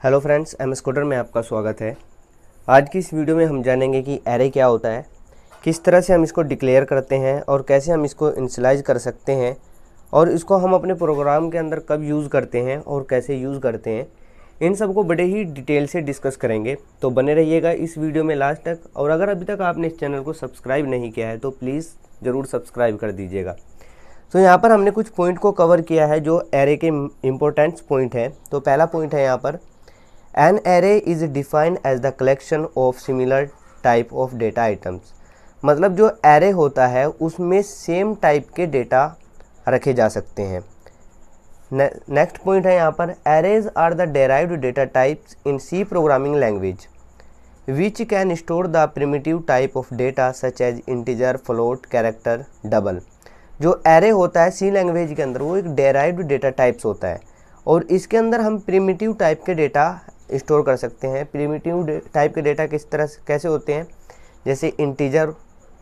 Hello friends, M scooter में आपका स्वागत है। आज की इस वीडियो में हम जानेंगे कि एरे क्या होता है, किस तरह से हम इसको डिक्लेयर करते हैं और कैसे हम इसको इनिशियलाइज कर सकते हैं और इसको हम अपने प्रोग्राम के अंदर कब यूज़ करते हैं और कैसे यूज़ करते हैं। इन सब को बड़े ही डिटेल से डिस्कस करेंगे, तो बने रहिएगा इस वीडियो में लास्ट तक। और अगर अभी तक आपने इस चैनल को सब्सक्राइब नहीं किया है तो प्लीज़ ज़रूर सब्सक्राइब कर दीजिएगा। तो यहाँ पर हमने कुछ पॉइंट को कवर किया है जो एरे के इम्पोर्टेंट पॉइंट हैं। तो पहला पॉइंट है यहाँ पर, An array is defined as the collection of similar type of data items। मतलब जो array होता है उसमें सेम टाइप के डेटा रखे जा सकते हैं। नेक्स्ट पॉइंट है यहाँ पर, arrays are the derived data types in C programming language which can store the primitive type of data such as integer, float, character, double। जो array होता है C लैंग्वेज के अंदर वो एक derived data types होता है और इसके अंदर हम प्रिमिटिव टाइप के डेटा स्टोर कर सकते हैं। प्रिमिटिव टाइप के डेटा किस तरह से कैसे होते हैं, जैसे इंटीजर,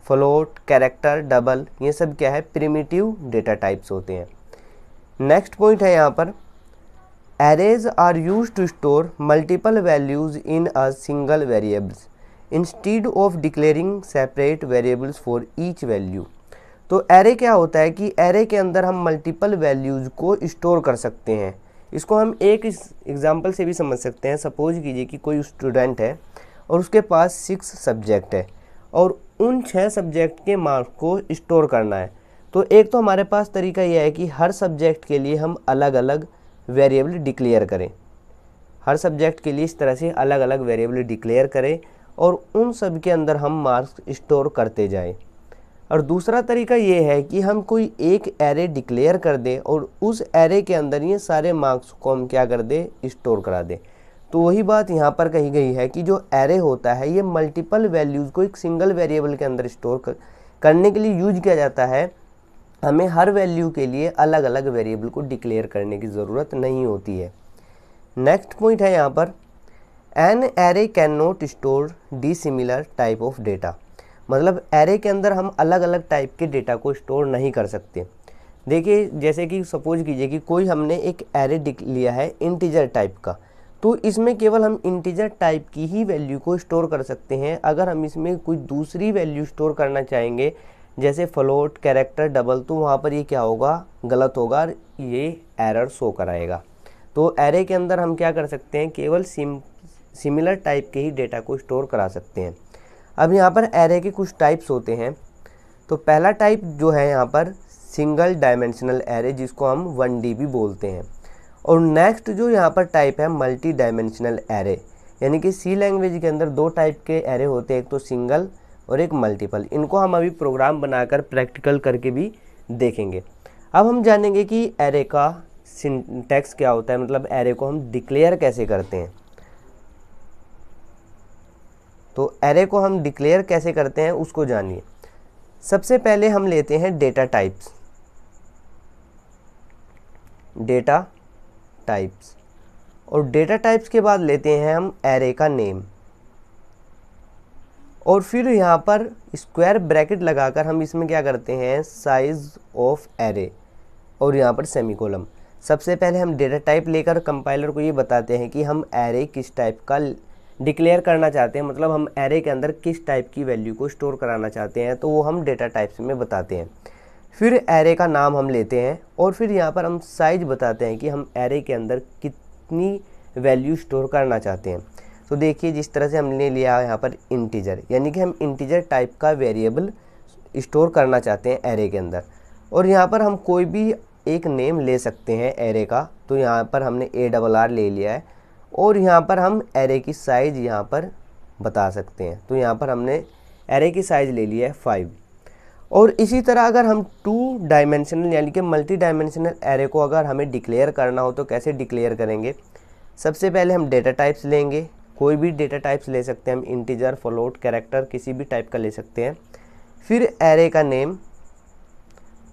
फ्लोट, कैरेक्टर, डबल, ये सब क्या है, प्रिमिटिव डेटा टाइप्स होते हैं। नेक्स्ट पॉइंट है यहाँ पर, arrays are used to store multiple values in a single variables instead of declaring separate variables for each value. तो एरे क्या होता है कि एरे के अंदर हम मल्टीपल वैल्यूज़ को स्टोर कर सकते हैं। इसको हम एक एग्जांपल से भी समझ सकते हैं। सपोज कीजिए कि कोई स्टूडेंट है और उसके पास 6 सब्जेक्ट है और उन 6 सब्जेक्ट के मार्क्स को स्टोर करना है। तो एक तो हमारे पास तरीका यह है कि हर सब्जेक्ट के लिए हम अलग अलग वेरिएबल डिक्लेयर करें। हर सब्जेक्ट के लिए इस तरह से अलग अलग वेरिएबल डिक्लेयर करें और उन सब के अंदर हम मार्क्स स्टोर करते जाएं। और दूसरा तरीका ये है कि हम कोई एक एरे डिक्लेयर कर दें और उस एरे के अंदर ये सारे मार्क्स को हम क्या कर दें, स्टोर करा दें। तो वही बात यहाँ पर कही गई है कि जो एरे होता है ये मल्टीपल वैल्यूज़ को एक सिंगल वेरिएबल के अंदर स्टोर करने के लिए यूज किया जाता है। हमें हर वैल्यू के लिए अलग अलग वेरिएबल को डिक्लेयर करने की ज़रूरत नहीं होती है। नेक्स्ट पॉइंट है यहाँ पर, an array can not store dissimilar type of data. मतलब एरे के अंदर हम अलग अलग टाइप के डेटा को स्टोर नहीं कर सकते। देखिए, जैसे कि सपोज कीजिए कि कोई हमने एक एरे लिया है इंटीजर टाइप का, तो इसमें केवल हम इंटीजर टाइप की ही वैल्यू को स्टोर कर सकते हैं। अगर हम इसमें कोई दूसरी वैल्यू स्टोर करना चाहेंगे जैसे फ्लोट, कैरेक्टर, डबल, तो वहाँ पर ये क्या होगा, गलत होगा, ये एरर शो कराएगा। तो एरे के अंदर हम क्या कर सकते हैं, केवल सिमिलर टाइप के ही डेटा को स्टोर करा सकते हैं। अब यहाँ पर एरे के कुछ टाइप्स होते हैं। तो पहला टाइप जो है यहाँ पर सिंगल डायमेंशनल एरे, जिसको हम 1D भी बोलते हैं। और नेक्स्ट जो यहाँ पर टाइप है मल्टी डायमेंशनल एरे, यानी कि सी लैंग्वेज के अंदर 2 टाइप के एरे होते हैं, एक तो सिंगल और एक मल्टीपल। इनको हम अभी प्रोग्राम बनाकर प्रैक्टिकल करके भी देखेंगे। अब हम जानेंगे कि एरे का सिंटैक्स क्या होता है, मतलब एरे को हम डिक्लेयर कैसे करते हैं। तो एरे को हम डिक्लेयर कैसे करते हैं उसको जानिए। सबसे पहले हम लेते हैं डेटा टाइप्स। और डेटा टाइप्स के बाद लेते हैं हम एरे का नेम और फिर यहाँ पर स्क्वायर ब्रैकेट लगाकर हम इसमें क्या करते हैं, साइज ऑफ एरे और यहाँ पर सेमीकोलन। सबसे पहले हम डेटा टाइप लेकर कंपाइलर को ये बताते हैं कि हम एरे किस टाइप का डिक्लेयर करना चाहते हैं, मतलब हम एरे के अंदर किस टाइप की वैल्यू को स्टोर कराना चाहते हैं, तो वो हम डेटा टाइप्स में बताते हैं। फिर एरे का नाम हम लेते हैं और फिर यहाँ पर हम साइज बताते हैं कि हम एरे के अंदर कितनी वैल्यू स्टोर करना चाहते हैं। तो देखिए, जिस तरह से हमने लिया यहाँ पर इंटीजर, यानी कि हम इंटीजर टाइप का वेरिएबल स्टोर करना चाहते हैं एरे के अंदर। और यहाँ पर हम कोई भी एक नेम ले सकते हैं एरे का। तो यहाँ पर हमने ARR ले लिया है और यहाँ पर हम एरे की साइज़ यहाँ पर बता सकते हैं। तो यहाँ पर हमने एरे की साइज़ ले लिया है 5। और इसी तरह अगर हम 2 डायमेंशनल यानी कि मल्टी डायमेंशनल एरे को अगर हमें डिक्लेयर करना हो तो कैसे डिक्लेयर करेंगे। सबसे पहले हम डेटा टाइप्स लेंगे, कोई भी डेटा टाइप्स ले सकते हैं हम, इंटीजर, फ्लोट, कैरेक्टर, किसी भी टाइप का ले सकते हैं। फिर एरे का नेम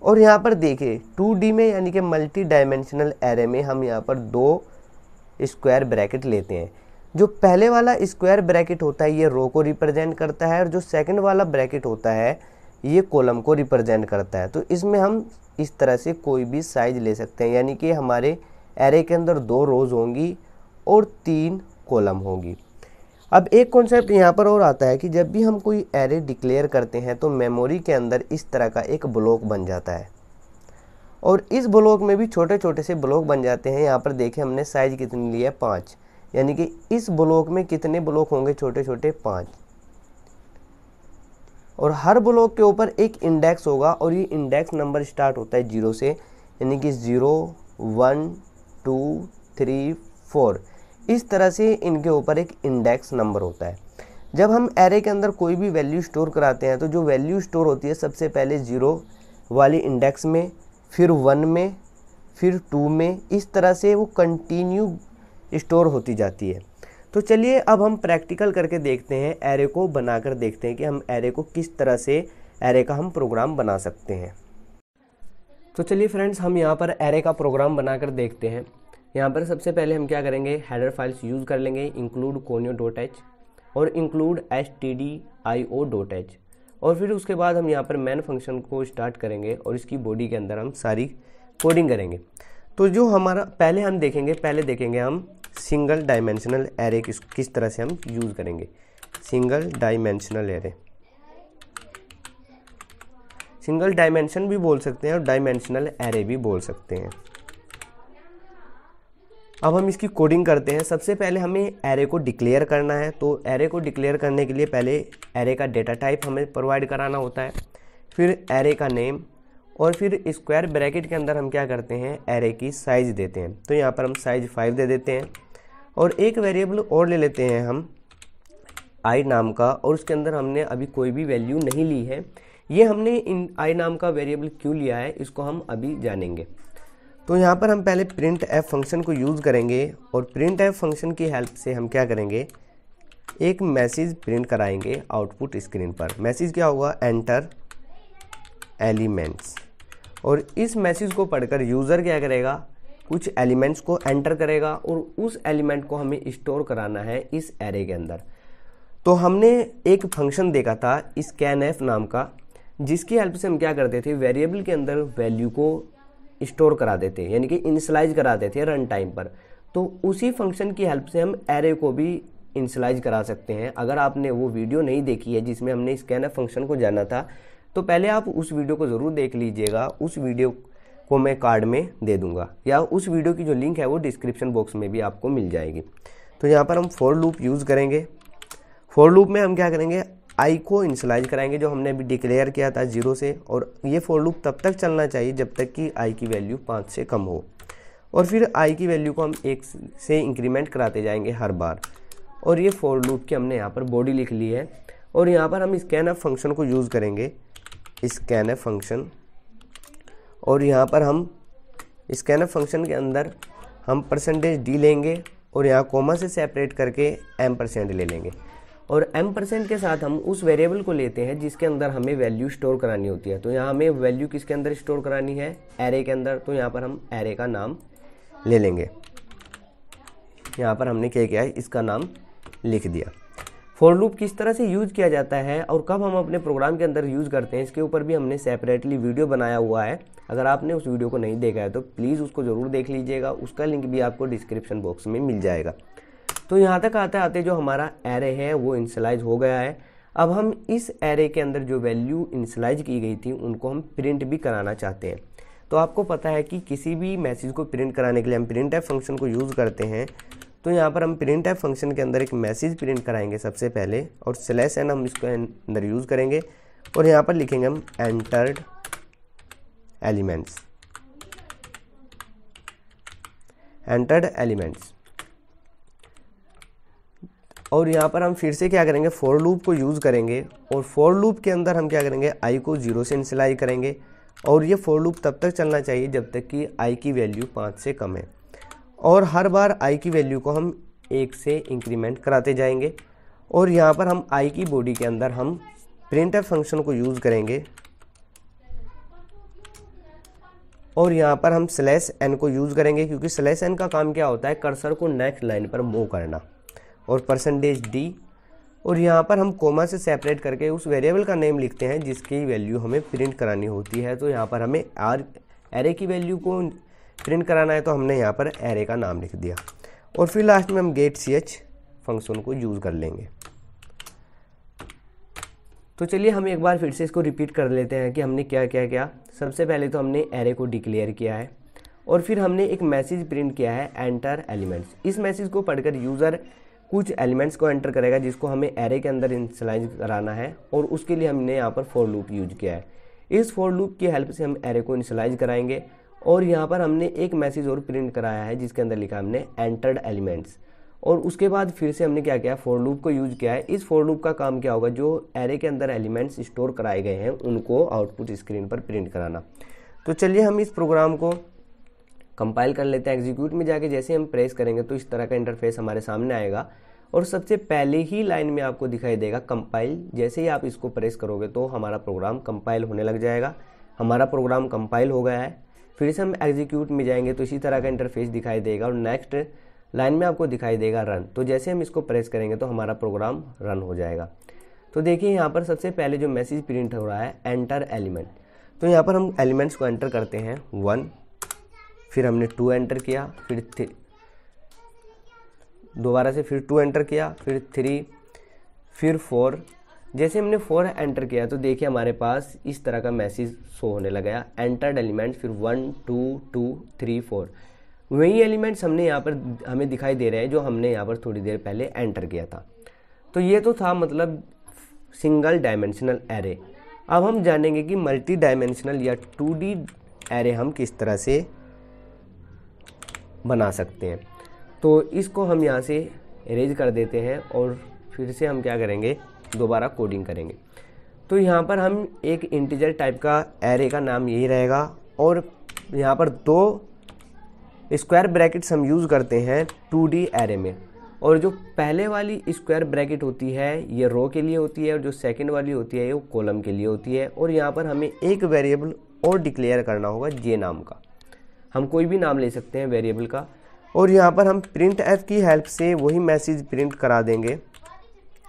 और यहाँ पर देखिए 2D में यानी कि मल्टी डायमेंशनल एरे में हम यहाँ पर 2 स्क्वायर ब्रैकेट लेते हैं। जो पहले वाला स्क्वायर ब्रैकेट होता है ये रो को रिप्रेजेंट करता है और जो सेकंड वाला ब्रैकेट होता है ये कॉलम को रिप्रेजेंट करता है। तो इसमें हम इस तरह से कोई भी साइज ले सकते हैं, यानी कि हमारे एरे के अंदर 2 रोज़ होंगी और 3 कॉलम होगी। अब एक कॉन्सेप्ट यहाँ पर और आता है कि जब भी हम कोई एरे डिक्लेयर करते हैं तो मेमोरी के अंदर इस तरह का एक ब्लॉक बन जाता है और इस ब्लॉक में भी छोटे छोटे से ब्लॉक बन जाते हैं। यहाँ पर देखें हमने साइज कितनी ली है 5, यानी कि इस ब्लॉक में कितने ब्लॉक होंगे छोटे छोटे 5, और हर ब्लॉक के ऊपर एक इंडेक्स होगा और ये इंडेक्स नंबर स्टार्ट होता है 0 से, यानी कि 0 1 2 3 4, इस तरह से इनके ऊपर एक इंडेक्स नंबर होता है। जब हम एरे के अंदर कोई भी वैल्यू स्टोर कराते हैं तो जो वैल्यू स्टोर होती है सबसे पहले 0 वाली इंडेक्स में, फिर 1 में, फिर 2 में, इस तरह से वो कंटिन्यू स्टोर होती जाती है। तो चलिए अब हम प्रैक्टिकल करके देखते हैं, एरे को बनाकर देखते हैं कि हम एरे को किस तरह से एरे का हम प्रोग्राम बना सकते हैं। तो चलिए फ्रेंड्स, हम यहाँ पर एरे का प्रोग्राम बनाकर देखते हैं। यहाँ पर सबसे पहले हम क्या करेंगे, हेडर फाइल्स यूज़ कर लेंगे, इंक्लूड conio.h और इंक्लूड stdio.h, और फिर उसके बाद हम यहाँ पर मैन फंक्शन को स्टार्ट करेंगे और इसकी बॉडी के अंदर हम सारी कोडिंग करेंगे। तो जो हमारा पहले देखेंगे हम सिंगल डायमेंशनल एरे किस तरह से हम यूज़ करेंगे। Single dimensional array, single dimension भी बोल सकते हैं और डायमेंशनल एरे भी बोल सकते हैं। अब हम इसकी कोडिंग करते हैं। सबसे पहले हमें एरे को डिक्लेयर करना है, तो एरे को डिक्लेयर करने के लिए पहले एरे का डेटा टाइप हमें प्रोवाइड कराना होता है, फिर एरे का नेम, और फिर स्क्वायर ब्रैकेट के अंदर हम क्या करते हैं, एरे की साइज़ देते हैं। तो यहाँ पर हम साइज 5 दे देते हैं और एक वेरिएबल और ले लेते हैं हम आई नाम का, और उसके अंदर हमने अभी कोई भी वैल्यू नहीं ली है। ये हमने इन आई नाम का वेरिएबल क्यों लिया है इसको हम अभी जानेंगे। तो यहाँ पर हम पहले प्रिंट एफ फंक्शन को यूज़ करेंगे और प्रिंट एफ फंक्शन की हेल्प से हम क्या करेंगे, एक मैसेज प्रिंट कराएंगे आउटपुट स्क्रीन पर। मैसेज क्या होगा, एंटर एलिमेंट्स, और इस मैसेज को पढ़कर यूज़र क्या करेगा, कुछ एलिमेंट्स को एंटर करेगा और उस एलिमेंट को हमें स्टोर कराना है इस एरे के अंदर। तो हमने एक फंक्शन देखा था scanf नाम का, जिसकी हेल्प से हम क्या करते थे, वेरिएबल के अंदर वैल्यू को स्टोर करा देते, यानी कि इनिशियलाइज करा देते हैं रन टाइम पर। तो उसी फंक्शन की हेल्प से हम एरे को भी इनिशियलाइज करा सकते हैं। अगर आपने वो वीडियो नहीं देखी है जिसमें हमने scanf फंक्शन को जाना था, तो पहले आप उस वीडियो को ज़रूर देख लीजिएगा। उस वीडियो को मैं कार्ड में दे दूंगा, या उस वीडियो की जो लिंक है वो डिस्क्रिप्शन बॉक्स में भी आपको मिल जाएगी। तो यहाँ पर हम फॉर लूप यूज़ करेंगे। फॉर लूप में हम क्या करेंगे, आई को इनिशियलाइज कराएंगे जो हमने अभी डिक्लेयर किया था 0 से, और ये फॉर लूप तब तक चलना चाहिए जब तक कि आई की वैल्यू 5 से कम हो, और फिर आई की वैल्यू को हम 1 से इंक्रीमेंट कराते जाएंगे हर बार। और ये फॉर लूप की हमने यहाँ पर बॉडी लिख ली है, और यहाँ पर हम scanf फंक्शन को यूज़ करेंगे, scanf फंक्शन, और यहाँ पर हम scanf फंक्शन के अंदर हम %d लेंगे और यहाँ कोमा से सेपरेट करके m% ले लेंगे, और m% के साथ हम उस वेरिएबल को लेते हैं जिसके अंदर हमें वैल्यू स्टोर करानी होती है। तो यहाँ हमें वैल्यू किसके अंदर स्टोर करानी है, एरे के अंदर। तो यहाँ पर हम एरे का नाम ले लेंगे। यहाँ पर हमने क्या किया है, इसका नाम लिख दिया। फॉर लूप किस तरह से यूज़ किया जाता है और कब हम अपने प्रोग्राम के अंदर यूज़ करते हैं, इसके ऊपर भी हमने सेपरेटली वीडियो बनाया हुआ है। अगर आपने उस वीडियो को नहीं देखा है तो प्लीज़ उसको ज़रूर देख लीजिएगा, उसका लिंक भी आपको डिस्क्रिप्शन बॉक्स में मिल जाएगा। तो यहाँ तक आते आते जो हमारा एरे है वो इनिशियलाइज हो गया है। अब हम इस एरे के अंदर जो वैल्यू इनिशियलाइज की गई थी उनको हम प्रिंट भी कराना चाहते हैं। तो आपको पता है कि किसी भी मैसेज को प्रिंट कराने के लिए हम प्रिंट एफ फंक्शन को यूज़ करते हैं। तो यहाँ पर हम प्रिंट एफ फंक्शन के अंदर एक मैसेज प्रिंट कराएंगे सबसे पहले, और /n हम इसको अंदर यूज़ करेंगे, और यहाँ पर लिखेंगे हम एंटर्ड एलिमेंट्स, एंटर्ड एलिमेंट्स। और यहाँ पर हम फिर से क्या करेंगे, फॉर लूप को यूज़ करेंगे, और फॉर लूप के अंदर हम क्या करेंगे, आई को 0 से इनिशियलाइज करेंगे, और ये फॉर लूप तब तक चलना चाहिए जब तक कि आई की वैल्यू 5 से कम है, और हर बार आई की वैल्यू को हम 1 से इंक्रीमेंट कराते जाएंगे। और यहाँ पर हम आई की बॉडी के अंदर हम प्रिंट एफ फंक्शन को यूज़ करेंगे, और यहाँ पर हम /n को यूज़ करेंगे, क्योंकि /n का काम क्या होता है, कर्सर को नेक्स्ट लाइन पर मूव करना, और %d, और यहाँ पर हम कोमा से सेपरेट करके उस वेरिएबल का नेम लिखते हैं जिसकी वैल्यू हमें प्रिंट करानी होती है। तो यहाँ पर हमें एरे की वैल्यू को प्रिंट कराना है, तो हमने यहाँ पर एरे का नाम लिख दिया। और फिर लास्ट में हम गेट ch फंक्शन को यूज़ कर लेंगे। तो चलिए हम एक बार फिर से इसको रिपीट कर लेते हैं कि हमने क्या क्या किया। सबसे पहले तो हमने एरे को डिक्लेयर किया है और फिर हमने एक मैसेज प्रिंट किया है एंटर एलिमेंट्स। इस मैसेज को पढ़कर यूज़र कुछ एलिमेंट्स को एंटर करेगा जिसको हमें एरे के अंदर इनिशियलाइज कराना है और उसके लिए हमने यहाँ पर फॉर लूप यूज किया है। इस फॉर लूप की हेल्प से हम एरे को इनिशियलाइज कराएंगे और यहाँ पर हमने एक मैसेज और प्रिंट कराया है जिसके अंदर लिखा हमने एंटर्ड एलिमेंट्स। और उसके बाद फिर से हमने क्या किया, फॉर लूप को यूज किया है। इस फॉर लूप का काम क्या होगा, जो एरे के अंदर एलिमेंट्स स्टोर कराए गए हैं उनको आउटपुट स्क्रीन पर प्रिंट कराना। तो चलिए हम इस प्रोग्राम को कंपाइल कर लेते हैं। एग्जीक्यूट में जाके जैसे हम प्रेस करेंगे तो इस तरह का इंटरफेस हमारे सामने आएगा और सबसे पहले ही लाइन में आपको दिखाई देगा कंपाइल। जैसे ही आप इसको प्रेस करोगे तो हमारा प्रोग्राम कंपाइल होने लग जाएगा। हमारा प्रोग्राम कंपाइल हो गया है। फिर से हम एग्जीक्यूट में जाएंगे तो इसी तरह का इंटरफेस दिखाई देगा और नेक्स्ट लाइन में आपको दिखाई देगा रन। तो जैसे हम इसको प्रेस करेंगे तो हमारा प्रोग्राम रन हो जाएगा। तो देखिए यहाँ पर सबसे पहले जो मैसेज प्रिंट हो रहा है एंटर एलिमेंट। तो यहाँ पर हम एलिमेंट्स को एंटर करते हैं 1, फिर हमने 2 एंटर किया, फिर दोबारा से फिर 2 एंटर किया, फिर 3, फिर 4। जैसे हमने 4 एंटर किया तो देखिए हमारे पास इस तरह का मैसेज शो होने लगा, एंटर्ड एलिमेंट, फिर 1 2 2 3 4। वही एलिमेंट्स हमने यहाँ पर हमें दिखाई दे रहे हैं जो हमने यहाँ पर थोड़ी देर पहले एंटर किया था। तो ये तो था मतलब सिंगल डायमेंशनल एरे। अब हम जानेंगे कि मल्टी डायमेंशनल या 2D एरे हम किस तरह से बना सकते हैं। तो इसको हम यहाँ से इरेज कर देते हैं और फिर से हम क्या करेंगे, दोबारा कोडिंग करेंगे। तो यहाँ पर हम एक इंटीजर टाइप का एरे का नाम यही रहेगा और यहाँ पर 2 स्क्वायर ब्रैकेट्स हम यूज़ करते हैं 2D एरे में। और जो पहले वाली स्क्वायर ब्रैकेट होती है ये रो के लिए होती है और जो सेकंड वाली होती है वो कॉलम के लिए होती है। और यहाँ पर हमें एक वेरिएबल और डिक्लेयर करना होगा जे नाम का। हम कोई भी नाम ले सकते हैं वेरिएबल का। और यहाँ पर हम प्रिंट एफ की हेल्प से वही मैसेज प्रिंट करा देंगे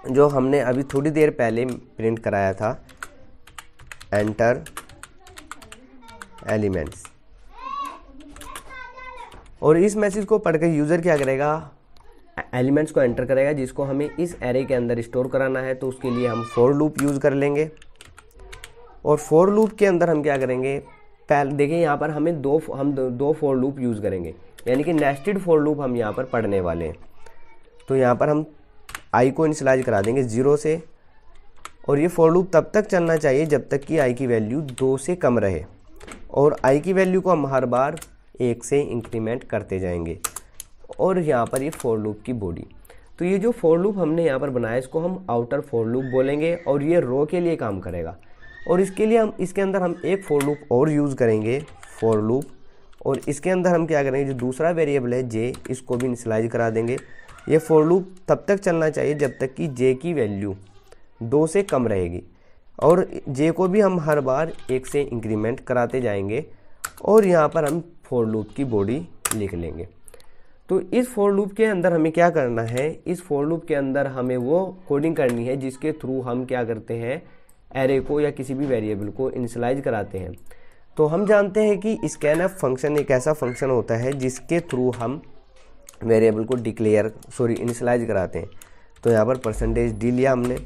जो हमने अभी थोड़ी देर पहले प्रिंट कराया था, एंटर एलिमेंट्स। और इस मैसेज को पढ़कर यूज़र क्या करेगा, एलिमेंट्स को एंटर करेगा जिसको हमें इस एरे के अंदर स्टोर कराना है। तो उसके लिए हम फॉर लूप यूज़ कर लेंगे और फॉर लूप के अंदर हम क्या करेंगे, पहले देखिए यहाँ पर हमें दो फॉर लूप यूज़ करेंगे, यानी कि नेस्टेड फॉर लूप हम यहाँ पर पढ़ने वाले हैं। तो यहाँ पर हम आई को इनिशियलाइज करा देंगे 0 से और ये फॉर लूप तब तक चलना चाहिए जब तक कि आई की वैल्यू 2 से कम रहे और आई की वैल्यू को हम हर बार 1 से इंक्रीमेंट करते जाएंगे। और यहाँ पर ये फॉर लूप की बॉडी। तो ये जो फॉर लूप हमने यहाँ पर बनाया इसको हम आउटर फॉर लूप बोलेंगे और ये रो के लिए काम करेगा। और इसके लिए हम इसके अंदर हम एक फॉर लूप और यूज़ करेंगे, फॉर लूप। और इसके अंदर हम क्या करेंगे, जो दूसरा वेरिएबल है जे, इसको भी इनिशियलाइज करा देंगे। ये फॉर लूप तब तक चलना चाहिए जब तक कि जे की वैल्यू 2 से कम रहेगी और जे को भी हम हर बार 1 से इंक्रीमेंट कराते जाएंगे। और यहाँ पर हम फॉर लूप की बॉडी लिख लेंगे। तो इस फॉर लूप के अंदर हमें क्या करना है, इस फॉर लूप के अंदर हमें वो कोडिंग करनी है जिसके थ्रू हम क्या करते हैं, एरे को या किसी भी वेरिएबल को इनिशियलाइज कराते हैं। तो हम जानते हैं कि स्कैनएफ फंक्शन एक ऐसा फंक्शन होता है जिसके थ्रू हम वेरिएबल को इनिशियलाइज कराते हैं। तो यहाँ पर %d लिया हमने,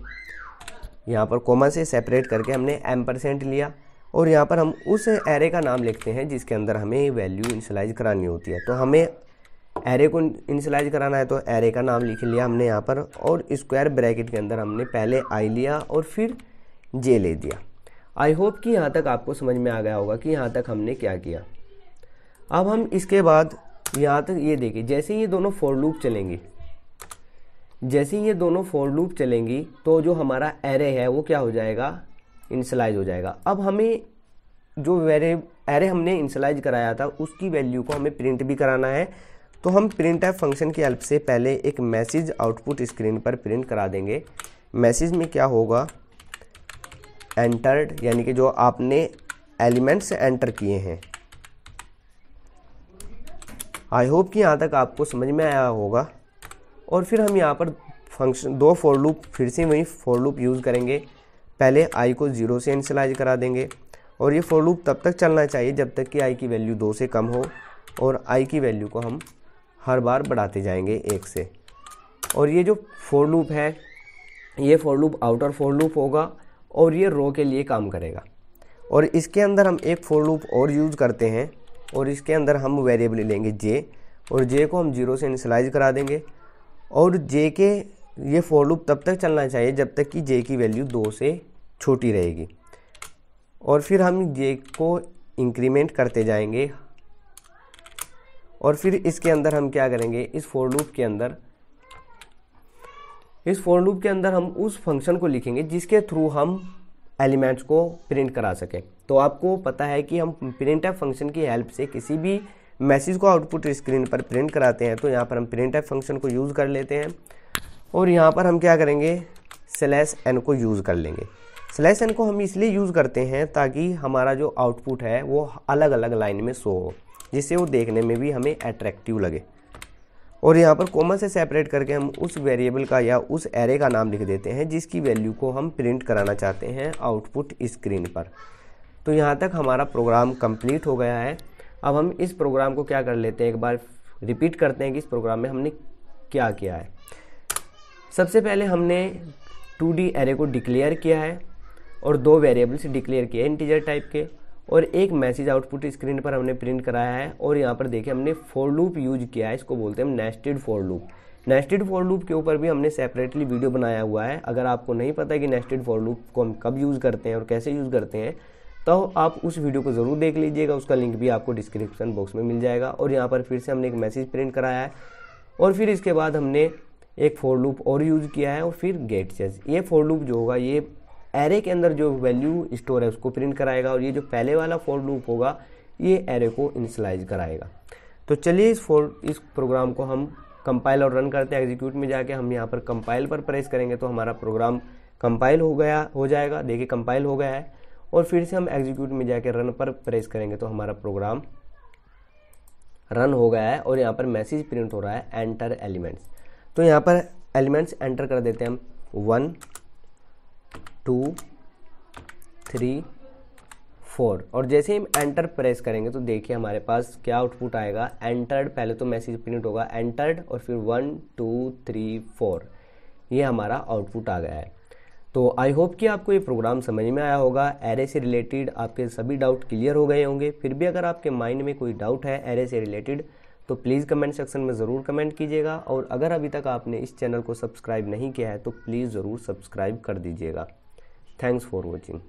यहाँ पर कोमा से सेपरेट करके हमने %, लिया और यहाँ पर हम उस एरे का नाम लिखते हैं जिसके अंदर हमें वैल्यू इनिशियलाइज करानी होती है। तो हमें एरे को इनिशियलाइज कराना है तो एरे का नाम लिख लिया हमने यहाँ पर और स्क्वायर ब्रैकेट के अंदर हमने पहले आई लिया और फिर जे ले दिया। आई होप कि यहाँ तक आपको समझ में आ गया होगा कि यहाँ तक हमने क्या किया। अब हम इसके बाद यहाँ तक ये देखिए, जैसे ये दोनों फॉर लूप चलेंगी तो जो हमारा एरे है वो क्या हो जाएगा, इनिशियलाइज हो जाएगा। अब हमें जो एरे हमने इनिशियलाइज कराया था उसकी वैल्यू को हमें प्रिंट भी कराना है। तो हम प्रिंट एफ फंक्शन की हेल्प से पहले एक मैसेज आउटपुट स्क्रीन पर प्रिंट करा देंगे। मैसेज में क्या होगा, एंटर्ड, यानी कि जो आपने एलिमेंट्स एंटर किए हैं। आई होप कि यहाँ तक आपको समझ में आया होगा। और फिर हम यहाँ पर फंक्शन 2 फॉर लूप, फिर से वही फॉर लूप यूज़ करेंगे। पहले आई को 0 से इनिशियलाइज करा देंगे और ये फॉर लूप तब तक चलना चाहिए जब तक कि आई की वैल्यू 2 से कम हो और आई की वैल्यू को हम हर बार बढ़ाते जाएंगे 1 से। और ये जो फॉर लूप है, ये for loop outer for loop होगा और ये रो के लिए काम करेगा। और इसके अंदर हम एक फॉर लूप और यूज़ करते हैं और इसके अंदर हम वेरिएबल लेंगे जे, और जे को हम 0 से इनिशियलाइज करा देंगे। और जे के ये फॉर लूप तब तक चलना चाहिए जब तक कि जे की वैल्यू 2 से छोटी रहेगी। और फिर हम जे को इंक्रीमेंट करते जाएंगे। और फिर इसके अंदर हम क्या करेंगे, इस फॉर लूप के अंदर हम उस फंक्शन को लिखेंगे जिसके थ्रू हम एलिमेंट्स को प्रिंट करा सकें। तो आपको पता है कि हम प्रिंटएफ फंक्शन की हेल्प से किसी भी मैसेज को आउटपुट स्क्रीन पर प्रिंट कराते हैं। तो यहाँ पर हम प्रिंटएफ फंक्शन को यूज़ कर लेते हैं और यहाँ पर हम क्या करेंगे, /n को यूज़ कर लेंगे। /n को हम इसलिए यूज़ करते हैं ताकि हमारा जो आउटपुट है वो अलग अलग लाइन में शो हो, जिससे वो देखने में भी हमें अट्रैक्टिव लगे। और यहाँ पर कॉमा से सेपरेट करके हम उस वेरिएबल का या उस एरे का नाम लिख देते हैं जिसकी वैल्यू को हम प्रिंट कराना चाहते हैं आउटपुट स्क्रीन पर। तो यहाँ तक हमारा प्रोग्राम कंप्लीट हो गया है। अब हम इस प्रोग्राम को क्या कर लेते हैं, एक बार रिपीट करते हैं कि इस प्रोग्राम में हमने क्या किया है। सबसे पहले हमने 2D एरे को डिक्लेयर किया है और 2 वेरिएबल्स डिक्लेयर किए इंटीजर टाइप के, और एक मैसेज आउटपुट स्क्रीन पर हमने प्रिंट कराया है। और यहाँ पर देखिए हमने फॉर लूप यूज किया है, इसको बोलते हैं हम nested for loop. Nested for loop के ऊपर भी हमने सेपरेटली वीडियो बनाया हुआ है। अगर आपको नहीं पता है कि नेस्टेड फॉर लूप को हम कब यूज़ करते हैं और कैसे यूज़ करते हैं, तो आप उस वीडियो को ज़रूर देख लीजिएगा, उसका लिंक भी आपको डिस्क्रिप्शन बॉक्स में मिल जाएगा। और यहाँ पर फिर से हमने एक मैसेज प्रिंट कराया है और फिर इसके बाद हमने एक फॉर लूप और यूज़ किया है और फिर गेट चेज। ये फॉर लूप जो होगा ये एरे के अंदर जो वैल्यू स्टोर है उसको प्रिंट कराएगा, और ये जो पहले वाला फॉर लूप होगा ये एरे को इनिशियलाइज कराएगा। तो चलिए इस प्रोग्राम को हम कंपाइल और रन करते हैं। एग्जीक्यूट में जाके हम यहाँ पर कंपाइल पर प्रेस करेंगे तो हमारा प्रोग्राम कंपाइल हो जाएगा। देखिए कंपाइल हो गया है। और फिर से हम एग्जीक्यूट में जाके रन पर प्रेस करेंगे तो हमारा प्रोग्राम रन हो गया है और यहाँ पर मैसेज प्रिंट हो रहा है एंटर एलिमेंट्स। तो यहाँ पर एलिमेंट्स एंटर कर देते हैं हम 1 2 3 4, और जैसे ही हम एंटर प्रेस करेंगे तो देखिए हमारे पास क्या आउटपुट आएगा, एंटर्ड। पहले तो मैसेज प्रिंट होगा एंटर्ड और फिर 1 2 3 4, ये हमारा आउटपुट आ गया है। तो आई होप कि आपको ये प्रोग्राम समझ में आया होगा। एरे से रिलेटेड आपके सभी डाउट क्लियर हो गए होंगे। फिर भी अगर आपके माइंड में कोई डाउट है एरे से रिलेटेड तो प्लीज़ कमेंट सेक्शन में ज़रूर कमेंट कीजिएगा। और अगर अभी तक आपने इस चैनल को सब्सक्राइब नहीं किया है तो प्लीज़ ज़रूर सब्सक्राइब कर दीजिएगा। Thanks for watching.